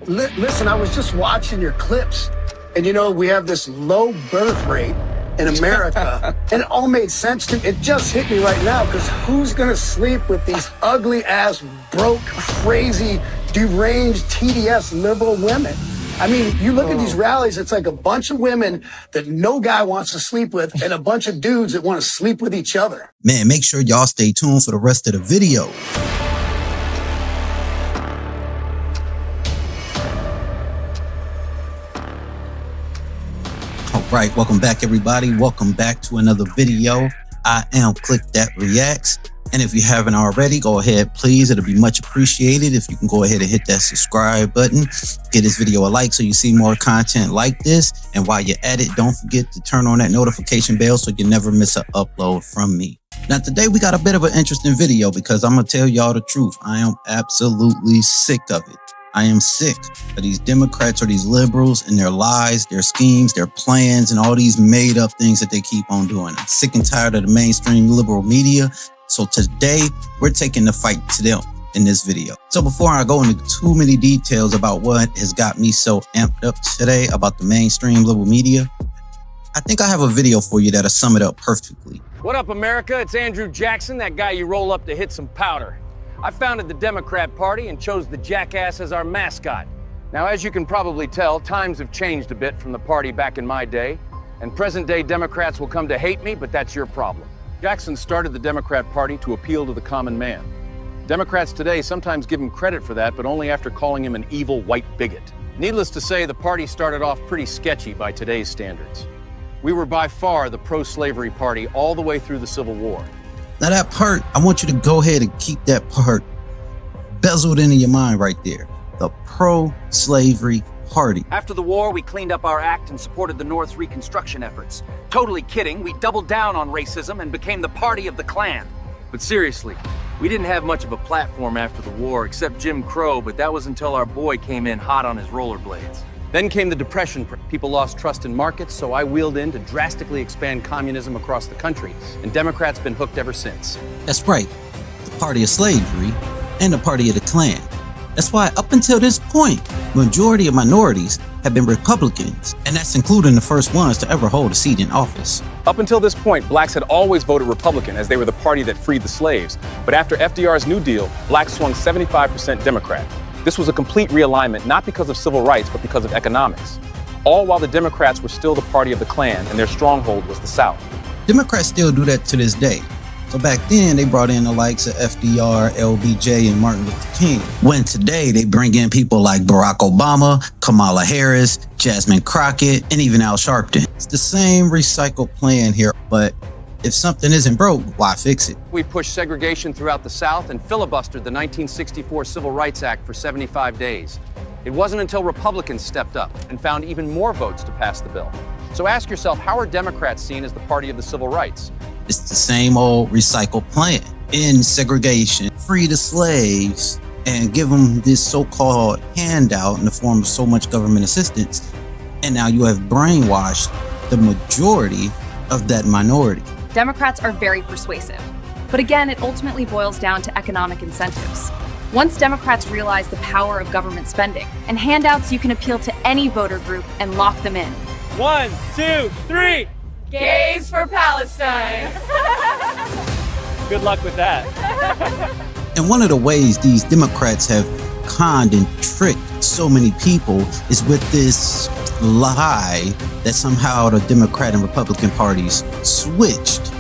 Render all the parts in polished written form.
Listen, I was just watching your clips, and we have this low birth rate in America, and it all made sense to me. It just hit me right now, because who's gonna sleep with these ugly ass, broke, crazy, deranged, TDS liberal women? I mean, you look at these rallies, it's like a bunch of women that no guy wants to sleep with and a bunch of dudes that want to sleep with each other. Man, make sure y'all stay tuned for the rest of the video. All right, welcome back, everybody. Welcome back to another video. I am ClickThatReacts. And if you haven't already, go ahead, please. It'll be much appreciated if you can go ahead and hit that subscribe button. Give this video a like so you see more content like this. And while you're at it, don't forget to turn on that notification bell so you never miss an upload from me. Now, today we got a bit of an interesting video because I'm going to tell y'all the truth. I am absolutely sick of it. I am sick of these Democrats or these liberals and their lies, their schemes, their plans, and all these made up things that they keep on doing. I'm sick and tired of the mainstream liberal media. So today we're taking the fight to them in this video. So before I go into too many details about what has got me so amped up today about the mainstream liberal media, I think I have a video for you that'll sum it up perfectly. What up, America? It's Andrew Jackson, that guy you roll up to hit some powder. I founded the Democrat Party and chose the jackass as our mascot. Now, as you can probably tell, times have changed a bit from the party back in my day, and present-day Democrats will come to hate me, but that's your problem. Jackson started the Democrat Party to appeal to the common man. Democrats today sometimes give him credit for that, but only after calling him an evil white bigot. Needless to say, the party started off pretty sketchy by today's standards. We were by far the pro-slavery party all the way through the Civil War. Now that part, I want you to go ahead and keep that part bezeled into your mind right there. The pro-slavery party. After the war, we cleaned up our act and supported the North's reconstruction efforts. Totally kidding, we doubled down on racism and became the party of the Klan. But seriously, we didn't have much of a platform after the war, except Jim Crow, but that was until our boy came in hot on his rollerblades. Then came the Depression. People lost trust in markets, so I wheeled in to drastically expand communism across the country, and Democrats been hooked ever since. That's right, the party of slavery and the party of the Klan. That's why up until this point, majority of minorities have been Republicans, and that's including the first ones to ever hold a seat in office. Up until this point, blacks had always voted Republican as they were the party that freed the slaves. But after FDR's New Deal, blacks swung 75% Democrat. This was a complete realignment, not because of civil rights, but because of economics. All while the Democrats were still the party of the Klan, and their stronghold was the South. Democrats still do that to this day. So back then, they brought in the likes of FDR, LBJ, and Martin Luther King. When today, they bring in people like Barack Obama, Kamala Harris, Jasmine Crockett, and even Al Sharpton. It's the same recycled plan here, but if something isn't broke, why fix it? We pushed segregation throughout the South and filibustered the 1964 Civil Rights Act for 75 days. It wasn't until Republicans stepped up and found even more votes to pass the bill. So ask yourself, how are Democrats seen as the party of the civil rights? It's the same old recycled plan. End segregation, free the slaves, and give them this so-called handout in the form of so much government assistance. And now you have brainwashed the majority of that minority. Democrats are very persuasive. But again, it ultimately boils down to economic incentives. Once Democrats realize the power of government spending and handouts, you can appeal to any voter group and lock them in. 1, 2, 3. Gays for Palestine. Good luck with that. And one of the ways these Democrats have conned and tricked so many people is with this lie that somehow the Democrat and Republican parties switched.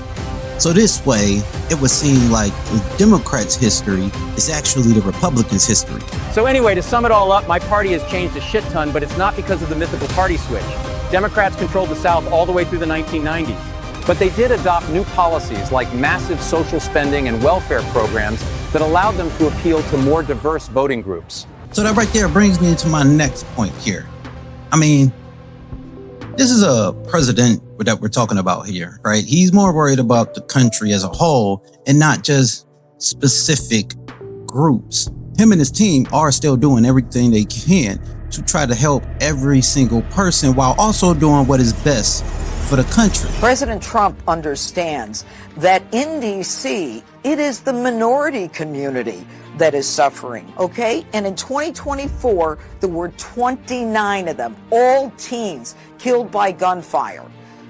So this way, it would seem like the Democrats' history is actually the Republicans' history. So anyway, to sum it all up, my party has changed a shit ton, but it's not because of the mythical party switch. Democrats controlled the South all the way through the 1990s. But they did adopt new policies like massive social spending and welfare programs that allowed them to appeal to more diverse voting groups. So that right there brings me to my next point here. I mean, this is a president that we're talking about here, right? He's more worried about the country as a whole and not just specific groups. Him and his team are still doing everything they can to try to help every single person while also doing what is best for the country. President Trump understands that in D.C., it is the minority community that is suffering, okay? And in 2024, there were 29 of them, all teens, killed by gunfire.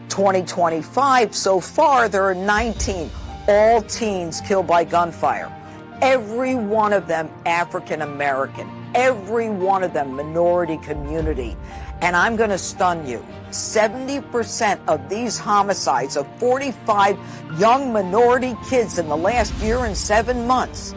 2025, so far, there are 19, all teens killed by gunfire. Every one of them African American, every one of them minority community. And I'm going to stun you. 70% of these homicides of 45 young minority kids in the last year and 7 months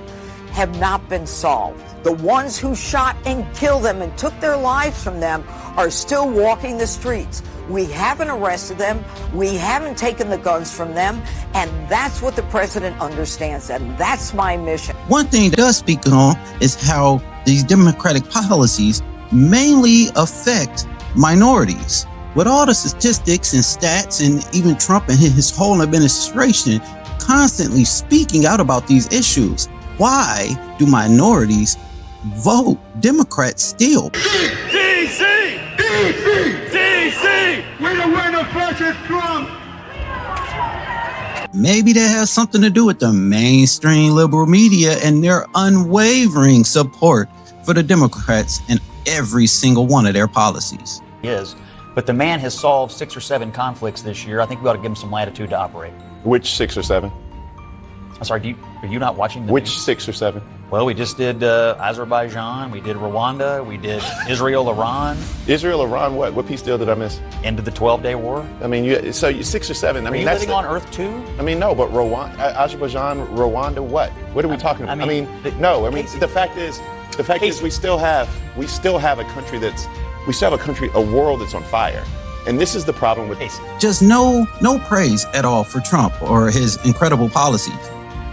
have not been solved. The ones who shot and killed them and took their lives from them are still walking the streets. We haven't arrested them. We haven't taken the guns from them. And that's what the president understands. And that's my mission. One thing that does speak on is how these Democratic policies mainly affect minorities. With all the statistics and stats, and even Trump and his whole administration constantly speaking out about these issues, why do minorities vote Democrats still? DC! DC! DC! We're the winner versus Trump! Maybe that has something to do with the mainstream liberal media and their unwavering support for the Democrats in every single one of their policies. But the man has solved 6 or 7 conflicts this year. I think we ought to give him some latitude to operate. Which 6 or 7? I'm sorry, are you not watching the Which news? 6 or 7? Well, we just did Azerbaijan, we did Rwanda, we did Israel, Iran. Israel, Iran, what? What peace deal did I miss? Ended the 12-day war. I mean, so you 6 or 7. I Are mean, you that's living on Earth too? I mean, no, but Rwanda, Azerbaijan, Rwanda, what? What are we talking about? The fact is, we still have a country a world that's on fire. And this is the problem with just no praise at all for Trump or his incredible policies.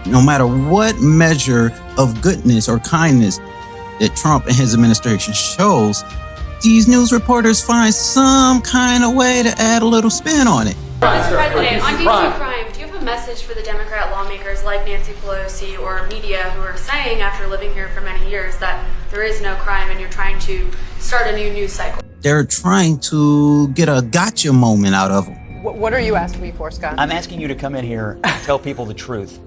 No matter what measure of goodness or kindness that Trump and his administration shows, these news reporters find some kind of way to add a little spin on it. Mr. President, on DC crime, do you have a message for the Democrat lawmakers like Nancy Pelosi or media who are saying after living here for many years that there is no crime and you're trying to start a new news cycle? They're trying to get a gotcha moment out of them. What are you asking me for, Scott? I'm asking you to come in here and tell people the truth.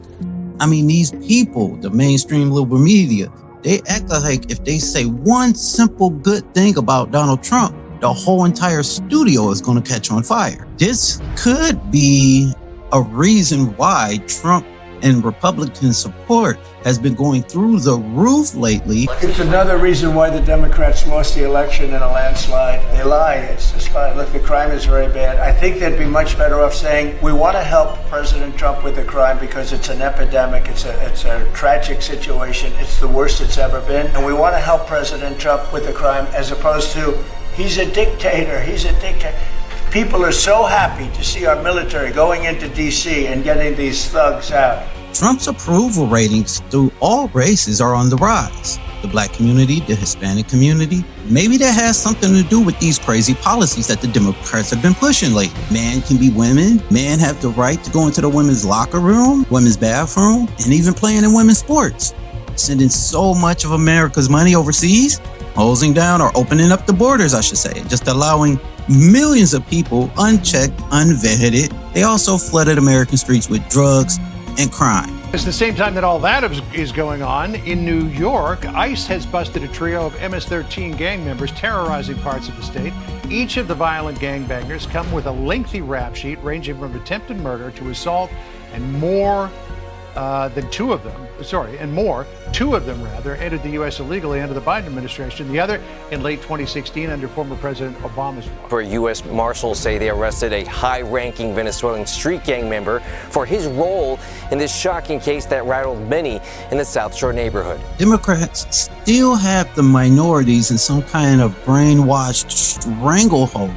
I mean, these people, the mainstream liberal media, they act like if they say one simple good thing about Donald Trump, the whole entire studio is going to catch on fire. This could be a reason why Trump and Republican support has been going through the roof lately. It's another reason why the Democrats lost the election in a landslide. They lie. It's just fine. Look, the crime is very bad. I think they'd be much better off saying, we want to help President Trump with the crime because it's an epidemic. It's a tragic situation. It's the worst it's ever been. And we want to help President Trump with the crime as opposed to, he's a dictator. He's a dictator. People are so happy to see our military going into D.C. and getting these thugs out. Trump's approval ratings through all races are on the rise. The black community, the Hispanic community. Maybe that has something to do with these crazy policies that the Democrats have been pushing lately. Men can be women. Men have the right to go into the women's locker room, women's bathroom, and even playing in women's sports. Sending so much of America's money overseas, closing down or opening up the borders, I should say, just allowing millions of people unchecked, unvetted. They also flooded American streets with drugs and crime. It's the same time that all that is going on, in New York, ICE has busted a trio of MS-13 gang members terrorizing parts of the state. Each of the violent gangbangers come with a lengthy rap sheet ranging from attempted murder to assault and more than two of them entered the U.S. illegally under the Biden administration. The other in late 2016 under former President Obama's law. For U.S. Marshals say they arrested a high-ranking Venezuelan street gang member for his role in this shocking case that rattled many in the South Shore neighborhood. Democrats still have the minorities in some kind of brainwashed stranglehold.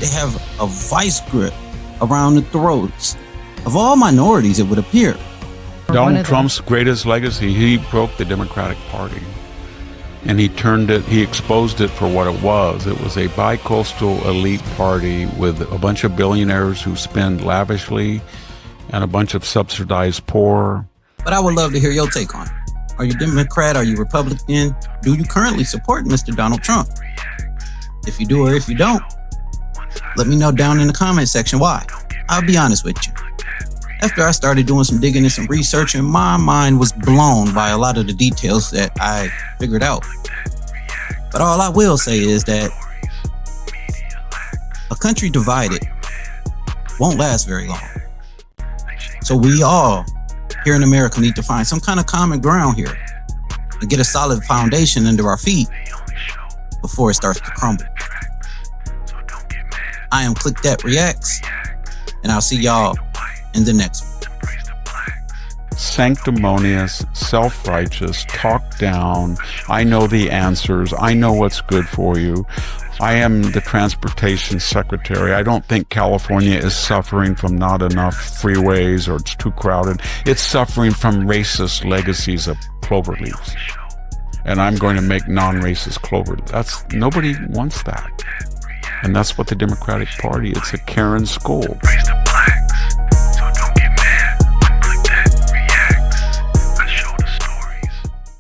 They have a vice grip around the throats of all minorities, it would appear. Donald Trump's greatest legacy, he broke the Democratic Party. And he exposed it for what it was. It was a bi-coastal elite party with a bunch of billionaires who spend lavishly and a bunch of subsidized poor. But I would love to hear your take on it. Are you Democrat? Are you Republican? Do you currently support Mr. Donald Trump? If you do or if you don't, let me know down in the comment section why. I'll be honest with you. After I started doing some digging and some research, and my mind was blown by a lot of the details that I figured out. But all I will say is that a country divided won't last very long. So we all here in America need to find some kind of common ground here and get a solid foundation under our feet before it starts to crumble. I am ClickThatReacts, and I'll see y'all in the next one. Sanctimonious, self-righteous, talk down. I know the answers. I know what's good for you. I am the transportation secretary. I don't think California is suffering from not enough freeways or it's too crowded. It's suffering from racist legacies of clover leaves. And I'm going to make non-racist clover. Nobody wants that. And that's what the Democratic Party, it's a Karen school.